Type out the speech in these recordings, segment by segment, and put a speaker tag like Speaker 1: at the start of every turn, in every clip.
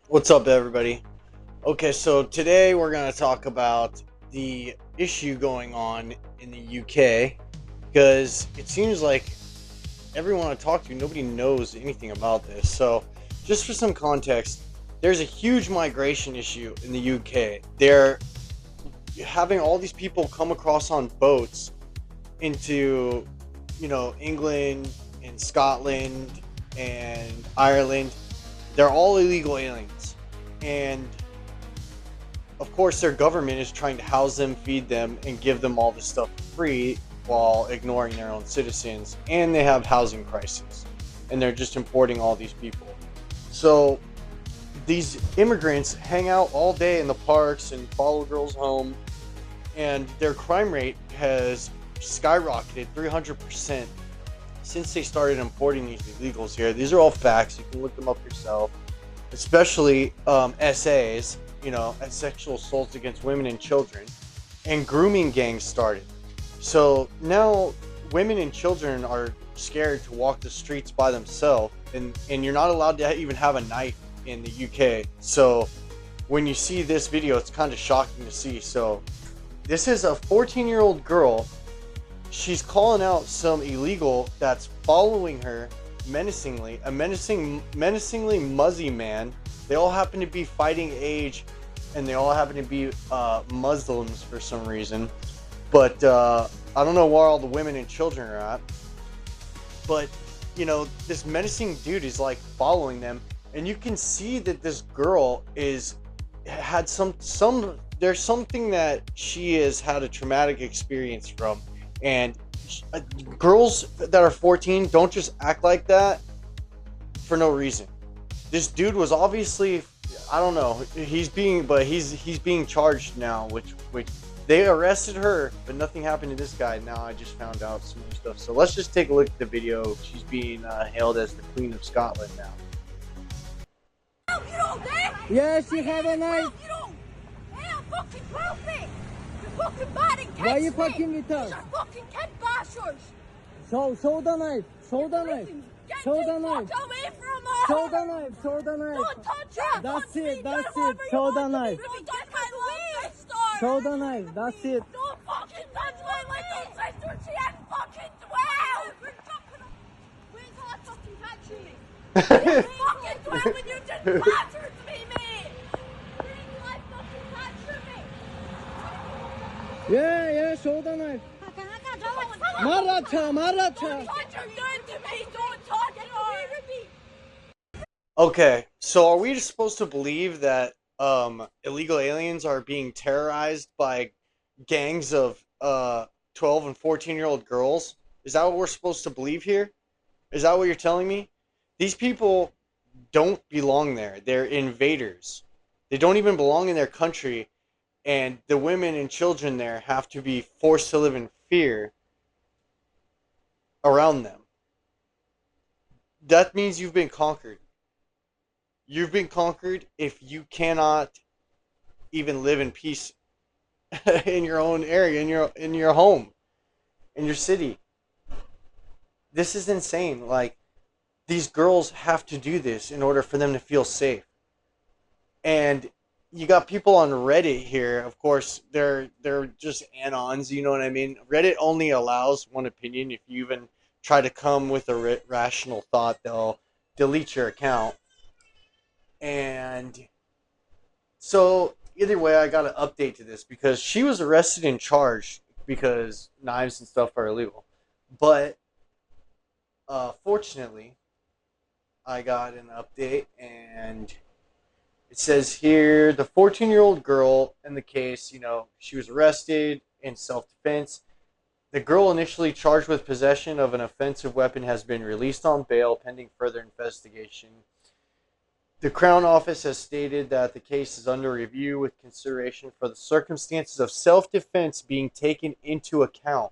Speaker 1: What's up, everybody? Okay, so today we're going to talk about the issue going on in the UK because it seems like everyone I talk to, nobody knows anything about this. So, just for some context, there's a huge migration issue in the UK. They're having all these people come across on boats into, England and Scotland and Ireland. They're all illegal aliens. And of course their government is trying to house them, feed them, and give them all this stuff for free while ignoring their own citizens. And they have housing crises, and they're just importing all these people. So these immigrants hang out all day in the parks and follow girls home, and their crime rate has skyrocketed 300% since they started importing these illegals here. These are all facts. You can look them up yourself. Especially SAs, sexual assaults against women and children, and grooming gangs started. So now women and children are scared to walk the streets by themselves, and you're not allowed to even have a knife in the UK. So when you see this video, it's kind of shocking to see. So this is a 14-year-old girl. She's calling out some illegal that's following her menacingly, a menacingly muzzy man. They all happen to be fighting age, and they all happen to be Muslims for some reason. But I don't know where all the women and children are at. But this menacing dude is like following them, and you can see that this girl had some there's something that she has had a traumatic experience from, and girls that are 14 don't just act like that for no reason. This dude was obviously, I don't know, he's being charged now, which they arrested her, but nothing happened to this guy. Now I just found out some more stuff. So let's just take a look at the video. She's being hailed as the Queen of Scotland now.
Speaker 2: You don't dare!
Speaker 3: Yes, you have a knife.
Speaker 2: You don't! Hey, I'm fucking perfect! You're fucking bad and
Speaker 3: Why you
Speaker 2: catch
Speaker 3: fucking
Speaker 2: me!
Speaker 3: with us?
Speaker 2: These are fucking kid bashers!
Speaker 3: Show the knife. Show the knife.
Speaker 2: Get
Speaker 3: Show
Speaker 2: the
Speaker 3: the knife.
Speaker 2: fuck away from her!
Speaker 3: Show the knife. Show the
Speaker 2: Don't
Speaker 3: knife.
Speaker 2: touch her!
Speaker 3: That's
Speaker 2: Touch
Speaker 3: it,
Speaker 2: me.
Speaker 3: that's
Speaker 2: Do
Speaker 3: it.
Speaker 2: whatever
Speaker 3: Show
Speaker 2: you
Speaker 3: the
Speaker 2: want to
Speaker 3: knife.
Speaker 2: do. Don't touch my little sister!
Speaker 3: Show the knife. That's it.
Speaker 2: Don't fucking touch my little sister! She ain't fucking 12! Wait till I fucking catch you, mate! You're fucking 12 when you just battered me, mate! Wait till I fucking catch you, mate!
Speaker 3: Yeah, show the knife. Maratha.
Speaker 2: Don't touch her, you're to me! Don't touch her!
Speaker 1: Okay, so are we just supposed to believe that illegal aliens are being terrorized by gangs of 12 and 14-year-old girls? Is that what we're supposed to believe here? Is that what you're telling me? These people don't belong there. They're invaders. They don't even belong in their country, and the women and children there have to be forced to live in fear around them. That means you've been conquered. You've been conquered if you cannot even live in peace in your own area, in your home, in your city. This is insane. Like, these girls have to do this in order for them to feel safe. And you got people on Reddit here. Of course, they're just anons. You know what I mean? Reddit only allows one opinion. If you even try to come with a rational thought, they'll delete your account. And so either way, I got an update to this because she was arrested and charged because knives and stuff are illegal. But fortunately, I got an update, and it says here the 14-year-old girl in the case, she was arrested in self-defense. The girl initially charged with possession of an offensive weapon has been released on bail pending further investigation. The Crown Office has stated that the case is under review with consideration for the circumstances of self-defense being taken into account.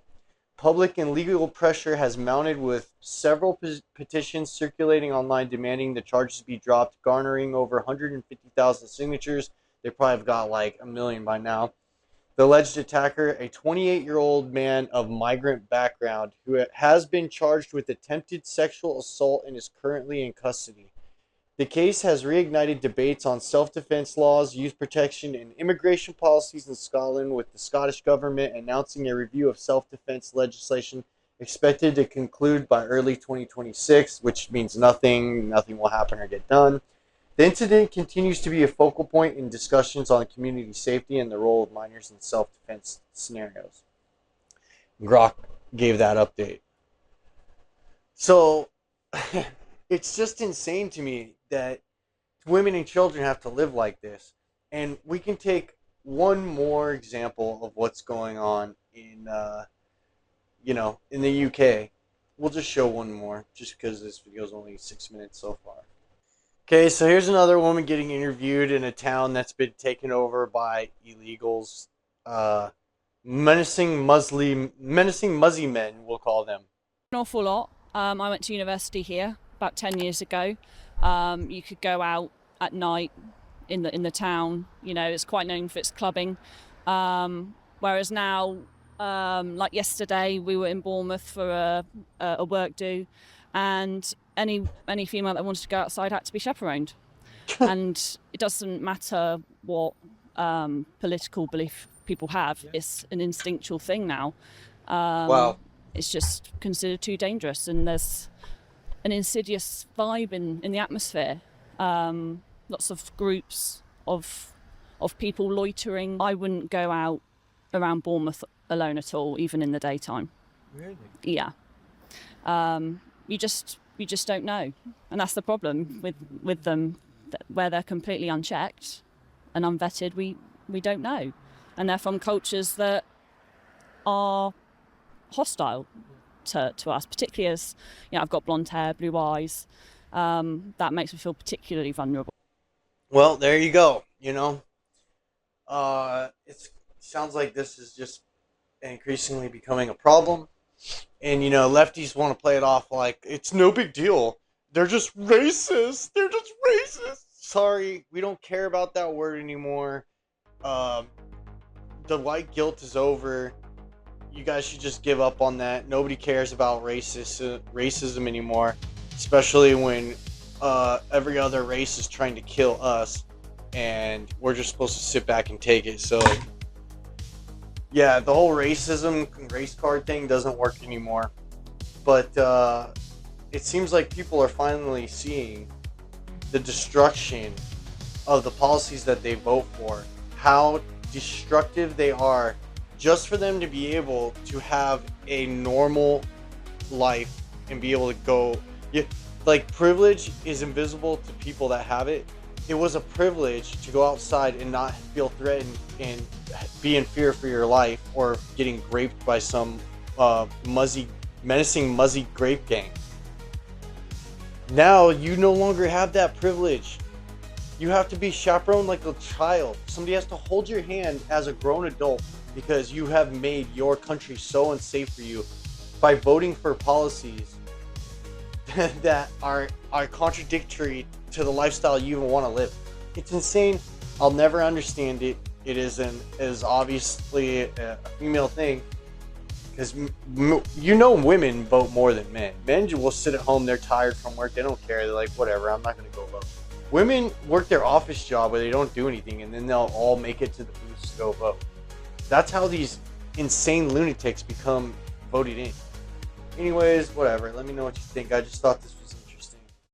Speaker 1: Public and legal pressure has mounted with several petitions circulating online demanding the charges be dropped, garnering over 150,000 signatures. They probably have got like a million by now. The alleged attacker, a 28-year-old man of migrant background who has been charged with attempted sexual assault and is currently in custody. The case has reignited debates on self-defense laws, youth protection, and immigration policies in Scotland, with the Scottish government announcing a review of self-defense legislation expected to conclude by early 2026, which means nothing will happen or get done. The incident continues to be a focal point in discussions on community safety and the role of minors in self-defense scenarios. Grok gave that update. So it's just insane to me that women and children have to live like this. And we can take one more example of what's going on in in the UK. We'll just show one more, just because this video is only 6 minutes so far. Okay, so here's another woman getting interviewed in a town that's been taken over by illegals. Menacing Muzzy men, we'll call them.
Speaker 4: An awful lot. I went to university here about 10 years ago. You could go out at night in the town. You know, it's quite known for its clubbing. Whereas now, like yesterday, we were in Bournemouth for a work do, and any female that wanted to go outside had to be chaperoned. And it doesn't matter what political belief people have. It's an instinctual thing now.
Speaker 1: Wow.
Speaker 4: It's just considered too dangerous, and there's an insidious vibe in the atmosphere. Lots of groups of people loitering. I wouldn't go out around Bournemouth alone at all, even in the daytime.
Speaker 1: Really?
Speaker 4: Yeah. You just don't know, and that's the problem with them, where they're completely unchecked and unvetted. We don't know, and they're from cultures that are hostile to us, particularly as, you know, I've got blonde hair, blue eyes. That makes me feel particularly vulnerable.
Speaker 1: Well, there you go. It sounds like this is just increasingly becoming a problem. And, lefties want to play it off like it's no big deal. They're just racist. They're just racist. Sorry, we don't care about that word anymore. The white guilt is over. You guys should just give up on that. Nobody cares about racism anymore, especially when every other race is trying to kill us, and we're just supposed to sit back and take it. So, yeah, the whole racism race card thing doesn't work anymore. But it seems like people are finally seeing the destruction of the policies that they vote for, how destructive they are, just for them to be able to have a normal life and be able to go. Like, privilege is invisible to people that have it. It was a privilege to go outside and not feel threatened and be in fear for your life, or getting raped by some menacing muzzy grape gang. Now you no longer have that privilege. You have to be chaperoned like a child. Somebody has to hold your hand as a grown adult, because you have made your country so unsafe for you by voting for policies that are contradictory to the lifestyle you even want to live. It's insane. I'll never understand it. It is obviously a female thing, because women vote more than men. Men will sit at home. They're tired from work. They don't care. They're like, whatever, I'm not going to go vote. Women work their office job where they don't do anything, and then they'll all make it to the booths to go vote. That's how these insane lunatics become voted in. Anyways, whatever. Let me know what you think. I just thought this